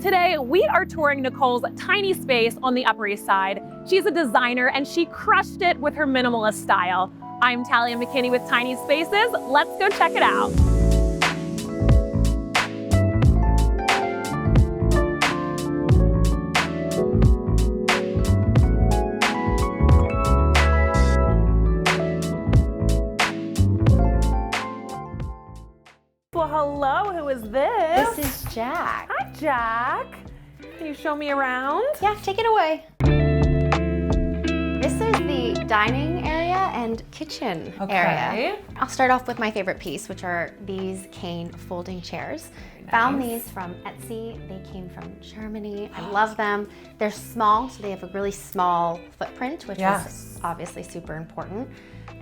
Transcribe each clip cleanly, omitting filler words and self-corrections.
Today, we are touring Nicole's tiny space on the Upper East Side. She's a designer and she crushed it with her minimalist style. I'm Talia McKinney with Tiny Spaces. Let's go check it out. Well, hello, who is this? This is Jack. Hi, Jack. Can you show me around? Yeah, take it away. This is the dining area and kitchen area. I'll start off with my favorite piece, which are these cane folding chairs. Nice. Found these from Etsy. They came from Germany. I love them. They're small, so they have a really small footprint, which is obviously super important,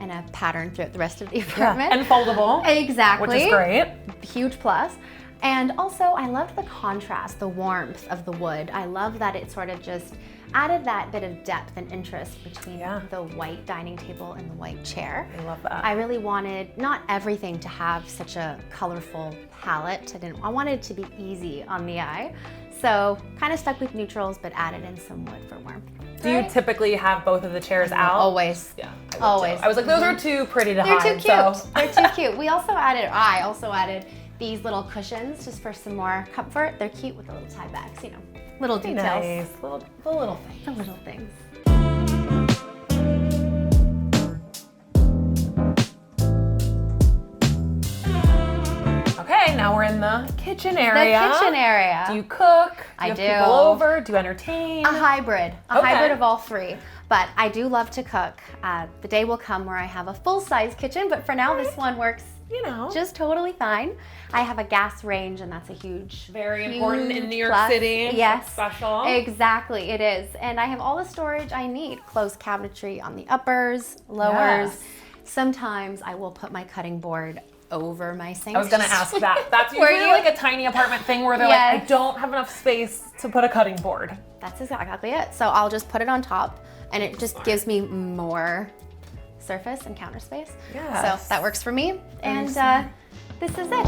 and a pattern throughout the rest of the apartment. Yeah. And foldable. Exactly. Which is great. Huge plus. And also, I loved the contrast, the warmth of the wood. I love that it sort of just added that bit of depth and interest between the white dining table and the white chair. I love that. I really wanted not everything to have such a colorful palette. I wanted it to be easy on the eye. So kind of stuck with neutrals, but added in some wood for warmth. Do you typically have both of the chairs out? Always. Yeah. Always. I was like, those are too pretty to They're hide. too cute. So. They're too cute. I also added these little cushions just for some more comfort. They're cute with the little tie backs, you know, little details. Nice. The little things. The little things. Okay, now we're in the kitchen area. The kitchen area. Do you cook? I have do. People over? Do you entertain? A hybrid of all three. But I do love to cook. The day will come where I have a full-size kitchen, but for now this one works, you know, just totally fine. I have a gas range, and that's a huge, very important in New York plus. City. Yes, it's special. Exactly, it is. And I have all the storage I need. Closed cabinetry on the uppers, lowers. Yes. Sometimes I will put my cutting board over my sink. I was gonna ask that. That's usually like a tiny apartment thing where they're like, I don't have enough space to put a cutting board. That's exactly it. So I'll just put it on top, and it just gives me more surface and counter space. Yes. So that works for me. And this is it.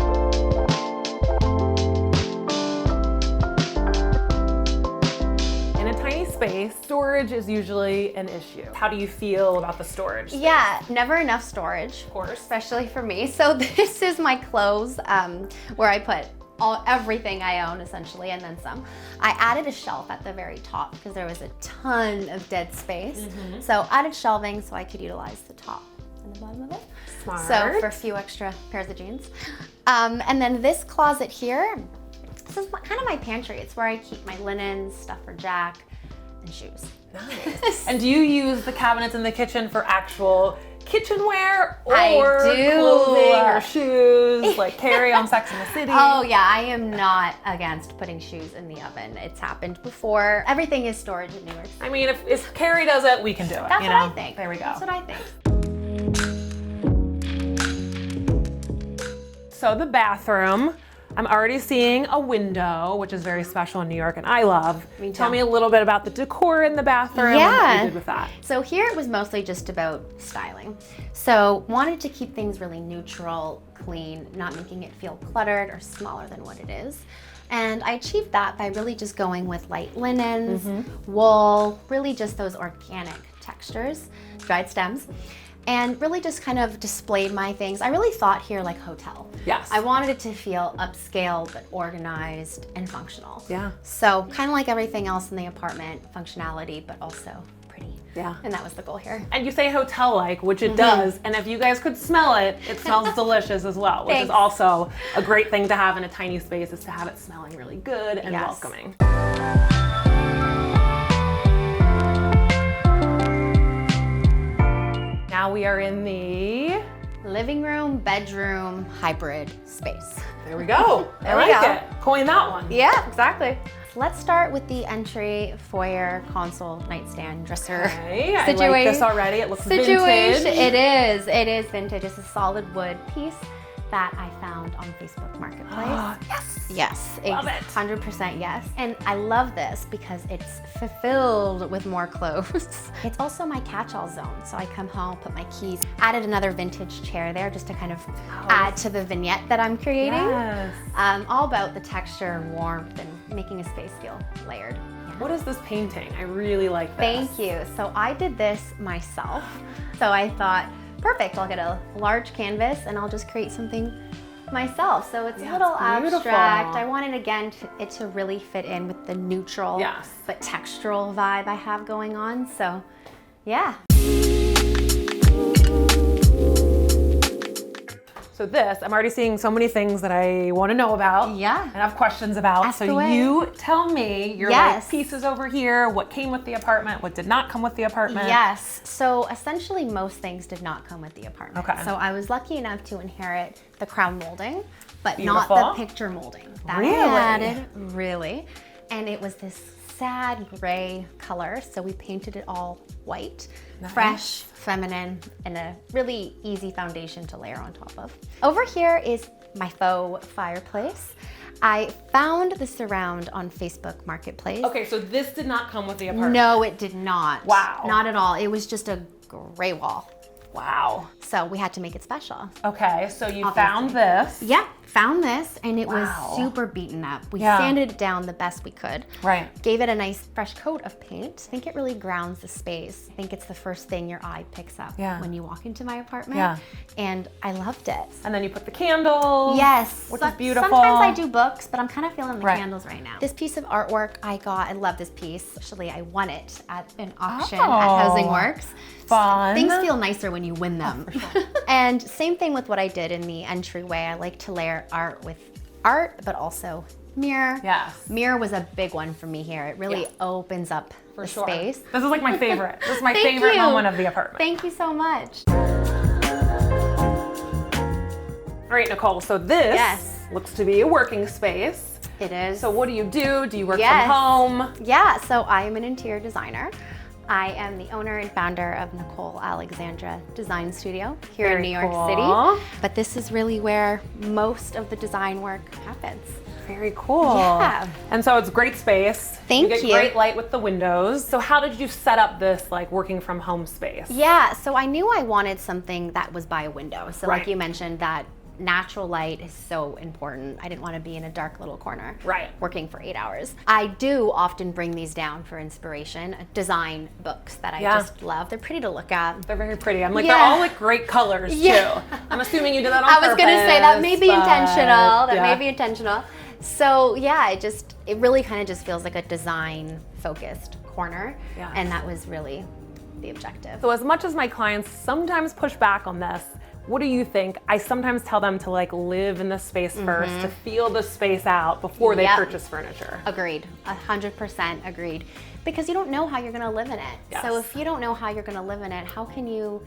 In a tiny space, storage is usually an issue. How do you feel about the storage space? Yeah, never enough storage. Of course. Especially for me. So this is my clothes, where I put everything I own essentially, and then some. I added a shelf at the very top because there was a ton of dead space. So added shelving so I could utilize the top and the bottom of it. Smart. So for a few extra pairs of jeans. And then this closet here, this is kind of my pantry. It's where I keep my linens, stuff for Jack, and shoes. Nice. And do you use the cabinets in the kitchen for actual kitchenware or I do. clothing or shoes like Carrie on Sex and the City? Oh yeah, I am not against putting shoes in the oven. It's happened before. Everything is storage in New York City. I mean, if Carrie does it, we can do it. That's you what know? I think. There we go. That's what I think. So the bathroom, I'm already seeing a window, which is very special in New York and I love. Me too. Tell me a little bit about the decor in the bathroom and what you did with that. So here it was mostly just about styling. So wanted to keep things really neutral, clean, not making it feel cluttered or smaller than what it is. And I achieved that by really just going with light linens, wool, really just those organic textures, dried stems. And really just kind of displayed my things. I really thought here like hotel. Yes. I wanted it to feel upscale, but organized and functional. Yeah. So kind of like everything else in the apartment, functionality, but also pretty. Yeah. And that was the goal here. And you say hotel-like, which it does. And if you guys could smell it, it smells delicious as well, which is also a great thing to have in a tiny space, is to have it smelling really good and welcoming. Now we are in the living room, bedroom, hybrid space. There we go. I like it. Coin that one. Yeah, exactly. Let's start with the entry, foyer, console, nightstand, dresser situation. I like this already. It looks vintage. It is vintage. It's a solid wood piece that I found on Facebook Marketplace. Yes, love it. 100% yes. And I love this because it's fulfilled with more clothes. It's also my catch-all zone. So I come home, put my keys, added another vintage chair there just to kind of add to the vignette that I'm creating. Yes. All about the texture and warmth and making a space feel layered. What is this painting? I really like this. Thank you. So I did this myself. So I thought, perfect, I'll get a large canvas and I'll just create something myself. So it's a little abstract. I wanted, again, it to really fit in with the neutral but textural vibe I have going on. So yeah. So this, I'm already seeing so many things that I want to know about. Yeah. And have questions about. Ask so away. You tell me your like, pieces over here, what came with the apartment, what did not come with the apartment. Yes. So essentially most things did not come with the apartment. Okay. So I was lucky enough to inherit the crown molding, but Beautiful. not the picture molding. That Really? I added, really. And it was this sad gray color. So we painted it all white, fresh, feminine, and a really easy foundation to layer on top of. Over here is my faux fireplace. I found the SERHANT on Facebook Marketplace. Okay, so this did not come with the apartment. No, it did not. Wow. Not at all. It was just a gray wall. Wow. So we had to make it special. Okay, so you found this. Yeah, found this, and it was Wow. super beaten up. We sanded it down the best we could. Right. Gave it a nice fresh coat of paint. I think it really grounds the space. I think it's the first thing your eye picks up when you walk into my apartment. Yeah. And I loved it. And then you put the candles. Yes. Which is beautiful. Sometimes I do books, but I'm kind of feeling the candles right now. This piece of artwork I love this piece. Actually, I won it at an auction at Housing Works. Fun. Things feel nicer when you win them. For sure. And same thing with what I did in the entryway. I like to layer art with art, but also mirror. Yes. Mirror was a big one for me here. It really opens up the space. This is like my favorite. This is my Thank favorite you. moment of the apartment. Thank you so much. All right, Nicole, so this looks to be a working space. It is. So what do you do? Do you work from home? Yeah, so I am an interior designer. I am the owner and founder of Nicole Alexandra Design Studio here in New York City. But this is really where most of the design work happens. Very cool. Yeah. And so it's great space. Thank you. Get great light with the windows. So how did you set up this like working from home space? Yeah, so I knew I wanted something that was by a window. So like you mentioned, that natural light is so important. I didn't want to be in a dark little corner working for 8 hours. I do often bring these down for inspiration. Design books that I just love. They're pretty to look at. They're very pretty. I'm like, they're all like great colors too. I'm assuming you did that on purpose. I was gonna say that may be intentional. That may be intentional. So yeah, it really kind of just feels like a design focused corner. And that was really the objective. So as much as my clients sometimes push back on this, what do you think? I sometimes tell them to like live in the space first, to feel the space out before they purchase furniture. Agreed, 100% agreed. Because you don't know how you're gonna live in it. So if you don't know how you're gonna live in it, how can you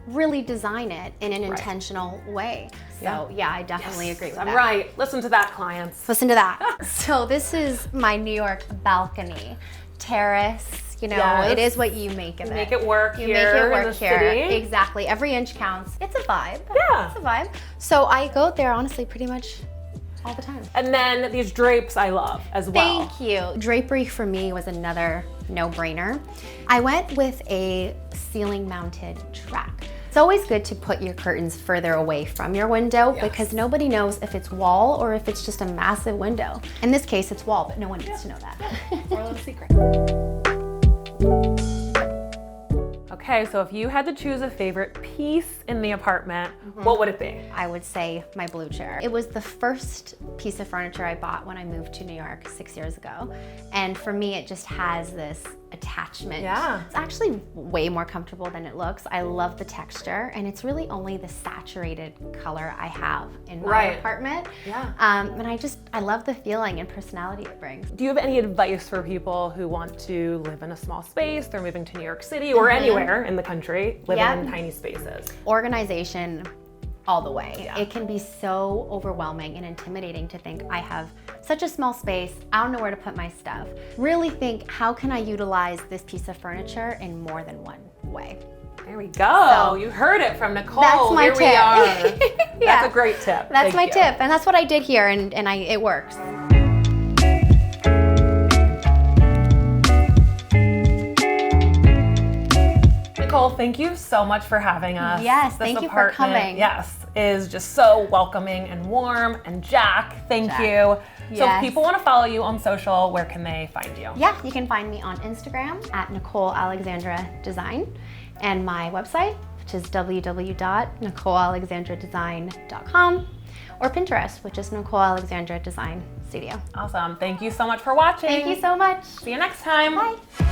really design it in an intentional way? So yeah, I definitely agree with that. I'm right, listen to that, clients. Listen to that. So this is my New York balcony, terrace. You know, it is what you make of it. Make it work you here make it work in the here. city. Exactly. Every inch counts. It's a vibe. Yeah. It's a vibe. So I go there honestly pretty much all the time. And then these drapes I love as well. Thank you. Drapery for me was another no-brainer. I went with a ceiling mounted track. It's always good to put your curtains further away from your window because nobody knows if it's wall or if it's just a massive window. In this case, it's wall, but no one needs to know that. Our little secret. Okay, so if you had to choose a favorite piece in the apartment, what would it be? I would say my blue chair. It was the first piece of furniture I bought when I moved to New York 6 years ago. And for me, it just has this attachment. Yeah. It's actually way more comfortable than it looks. I love the texture, and it's really only the saturated color I have in my apartment. Yeah. And I love the feeling and personality it brings. Do you have any advice for people who want to live in a small space, they're moving to New York City or anywhere in the country, living in tiny spaces? Organization all the way. It can be so overwhelming and intimidating to think I have such a small space, I don't know where to put my stuff. Really think, how can I utilize this piece of furniture in more than one way? There we go. You heard it from Nicole. That's my tip. We are. That's a great tip. That's my tip, and that's what I did here, and it works. Nicole, thank you so much for having us. Yes, thank you for coming. Yes, is just so welcoming and warm. And Jack, thank you So if Yes. people want to follow you on social, where can they find you? Yeah, you can find me on Instagram at Nicole Alexandra Design, and my website, which is www.nicolealexandradesign.com, or Pinterest, which is Nicole Alexandra Design Studio. Awesome. Thank you so much for watching. Thank you so much. See you next time. Bye.